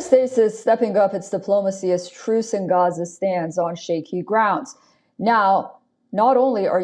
States is stepping up its diplomacy as truce in Gaza stands on shaky grounds. Now, not only are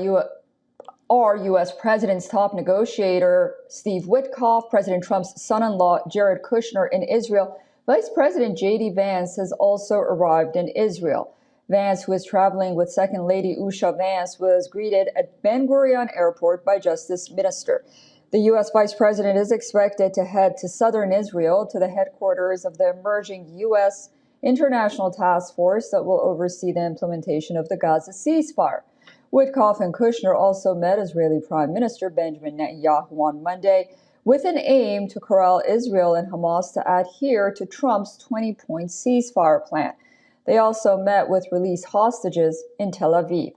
U.S. President's top negotiator, Steve Witkoff, President Trump's son-in-law, Jared Kushner, in Israel, Vice President J.D. Vance has also arrived in Israel. Vance, who is traveling with Second Lady Usha Vance, was greeted at Ben Gurion Airport by Justice Minister. The U.S. Vice President is expected to head to southern Israel to the headquarters of the emerging U.S. international task force that will oversee the implementation of the Gaza ceasefire. Witkoff and Kushner also met Israeli Prime Minister Benjamin Netanyahu on Monday with an aim to corral Israel and Hamas to adhere to Trump's 20-point ceasefire plan. They also met with released hostages in Tel Aviv.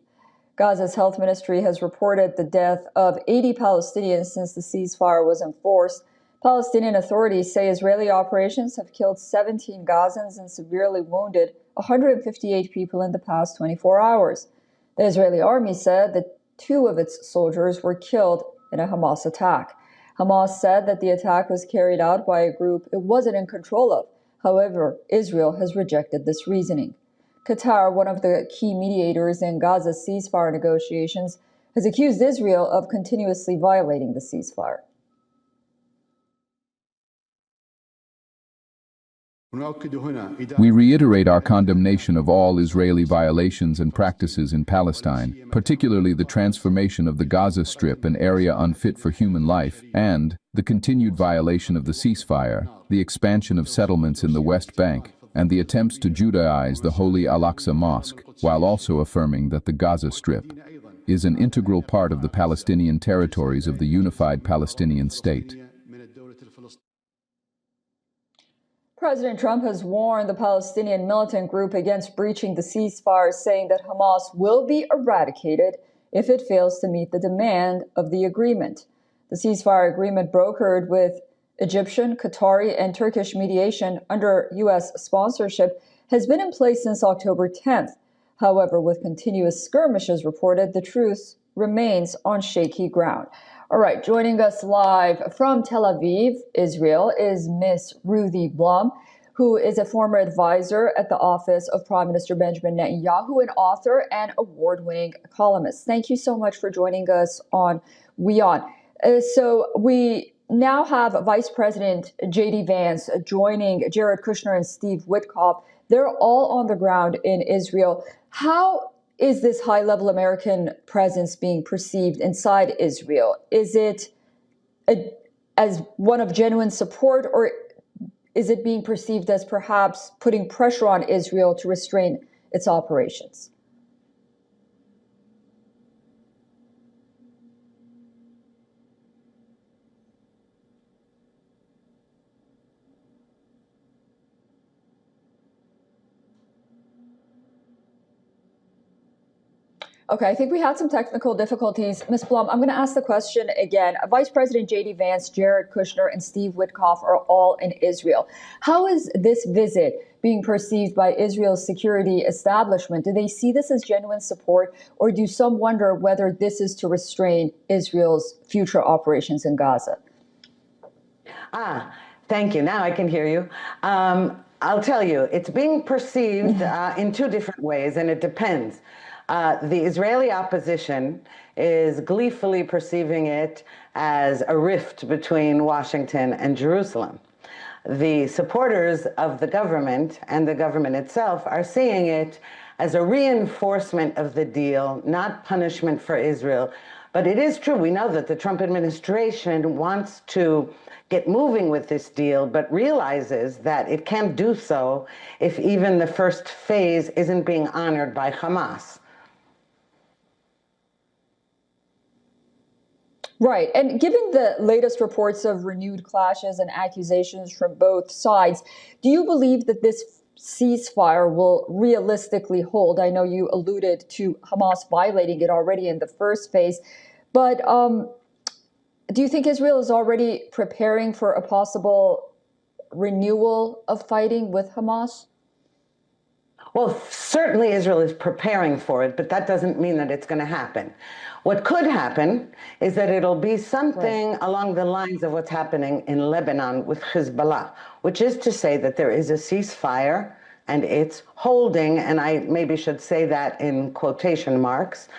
Gaza's health ministry has reported the death of 80 Palestinians since the ceasefire was enforced. Palestinian authorities say Israeli operations have killed 17 Gazans and severely wounded 158 people in the past 24 hours. The Israeli army said that 2 of its soldiers were killed in a Hamas attack. Hamas said that the attack was carried out by a group it wasn't in control of. However, Israel has rejected this reasoning. Qatar, one of the key mediators in Gaza's ceasefire negotiations, has accused Israel of continuously violating the ceasefire. We reiterate our condemnation of all Israeli violations and practices in Palestine, particularly the transformation of the Gaza Strip, an area unfit for human life, and the continued violation of the ceasefire, the expansion of settlements in the West Bank, and the attempts to Judaize the Holy Al-Aqsa Mosque, while also affirming that the Gaza Strip is an integral part of the Palestinian territories of the unified Palestinian state. President Trump has warned the Palestinian militant group against breaching the ceasefire, saying that Hamas will be eradicated if it fails to meet the demand of the agreement. The ceasefire agreement, brokered with Egyptian, Qatari, and Turkish mediation under U.S. sponsorship, has been in place since October 10th. However, with continuous skirmishes reported, the truce remains on shaky ground. All right, joining us live from Tel Aviv, Israel, is Miss Ruthie Blum, who is a former advisor at the office of Prime Minister Benjamin Netanyahu, an author and award-winning columnist. Thank you so much for joining us on WION. So we now have Vice President J.D. Vance joining Jared Kushner and Steve Witkoff. They're all on the ground in Israel. How is this high-level American presence being perceived inside Israel? Is it as one of genuine support, or is it being perceived as perhaps putting pressure on Israel to restrain its operations? Okay, I think we had some technical difficulties. Ms. Blum, I'm going to ask the question again. Vice President J.D. Vance, Jared Kushner, and Steve Witkoff are all in Israel. How is this visit being perceived by Israel's security establishment? Do they see this as genuine support, or do some wonder whether this is to restrain Israel's future operations in Gaza? Thank you. Now I can hear you. I'll tell you, it's being perceived in 2 different ways, and it depends. The Israeli opposition is gleefully perceiving it as a rift between Washington and Jerusalem. The supporters of the government and the government itself are seeing it as a reinforcement of the deal, not punishment for Israel. But it is true, we know that the Trump administration wants to get moving with this deal, but realizes that it can't do so if even the first phase isn't being honored by Hamas. Right. And given the latest reports of renewed clashes and accusations from both sides, do you believe that this ceasefire will realistically hold? I know you alluded to Hamas violating it already in the first phase, but do you think Israel is already preparing for a possible renewal of fighting with Hamas? Well, certainly Israel is preparing for it, but that doesn't mean that it's going to happen. What could happen is that it'll be something along the lines of what's happening in Lebanon with Hezbollah, which is to say that there is a ceasefire and it's holding, and I maybe should say that in quotation marks,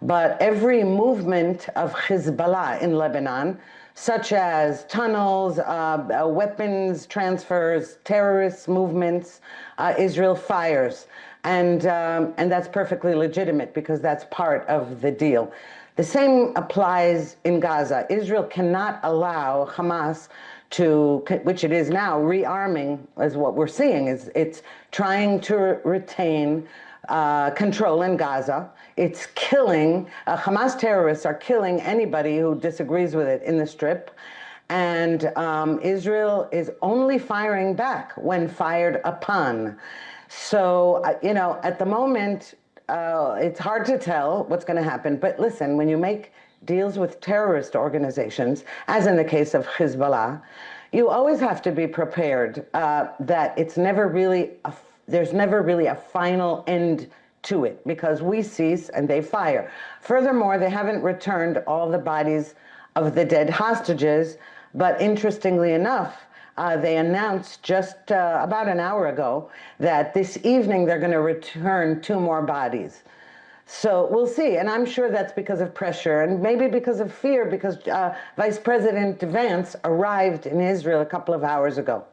but every movement of Hezbollah in Lebanon, such as tunnels, weapons transfers, terrorist movements, Israel fires. And that's perfectly legitimate because that's part of the deal. The same applies in Gaza. Israel cannot allow Hamas to, which it is now, rearming, as what we're seeing, is it's trying to retain control in Gaza. It's killing, Hamas terrorists are killing anybody who disagrees with it in the Strip. And Israel is only firing back when fired upon. So, you know, at the moment, it's hard to tell what's going to happen. But listen, when you make deals with terrorist organizations, as in the case of Hezbollah, you always have to be prepared that it's never really, there's never really a final end to it, because we cease and they fire. Furthermore, they haven't returned all the bodies of the dead hostages, but interestingly enough, they announced just about an hour ago that this evening they're going to return 2 more bodies. So we'll see, and I'm sure that's because of pressure and maybe because of fear, because Vice President Vance arrived in Israel a couple of hours ago.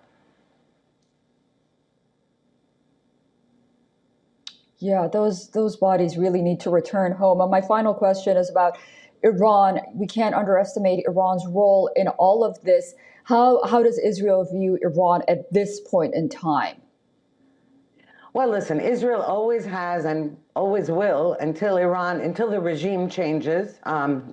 Yeah, those bodies really need to return home. And my final question is about Iran. We can't underestimate Iran's role in all of this. How does Israel view Iran at this point in time? Well, listen, Israel always has and always will until the regime changes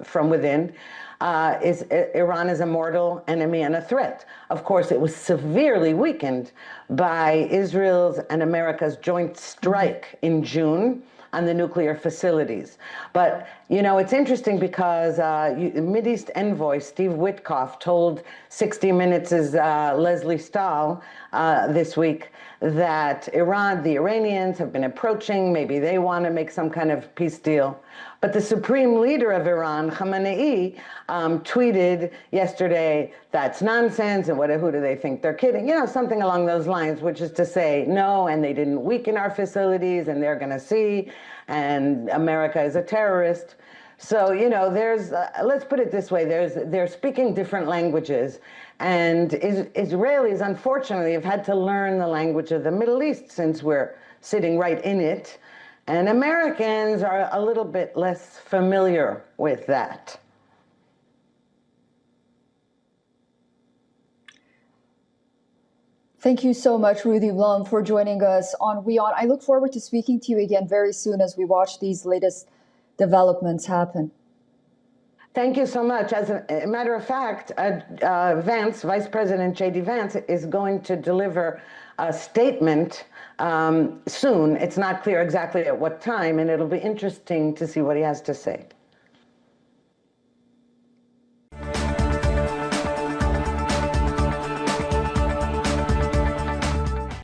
from within. Iran is a mortal enemy and a threat. Of course, it was severely weakened by Israel's and America's joint strike in June on the nuclear facilities. But, you know, it's interesting because Mideast envoy Steve Witkoff told 60 Minutes' Leslie Stahl this week that the Iranians have been approaching, maybe they want to make some kind of peace deal. But the supreme leader of Iran, Khamenei, tweeted yesterday, that's nonsense, and who do they think they're kidding? You know, something along those lines, which is to say, no, and they didn't weaken our facilities, and they're going to see, and America is a terrorist. So, you know, let's put it this way, they're speaking different languages, and Israelis, unfortunately, have had to learn the language of the Middle East since we're sitting right in it. And Americans are a little bit less familiar with that. Thank you so much, Ruthie Blum, for joining us on WION. I look forward to speaking to you again very soon as we watch these latest developments happen. Thank you so much. As a matter of fact, Vance, Vice President J.D. Vance, is going to deliver a statement soon. It's not clear exactly at what time, and it'll be interesting to see what he has to say.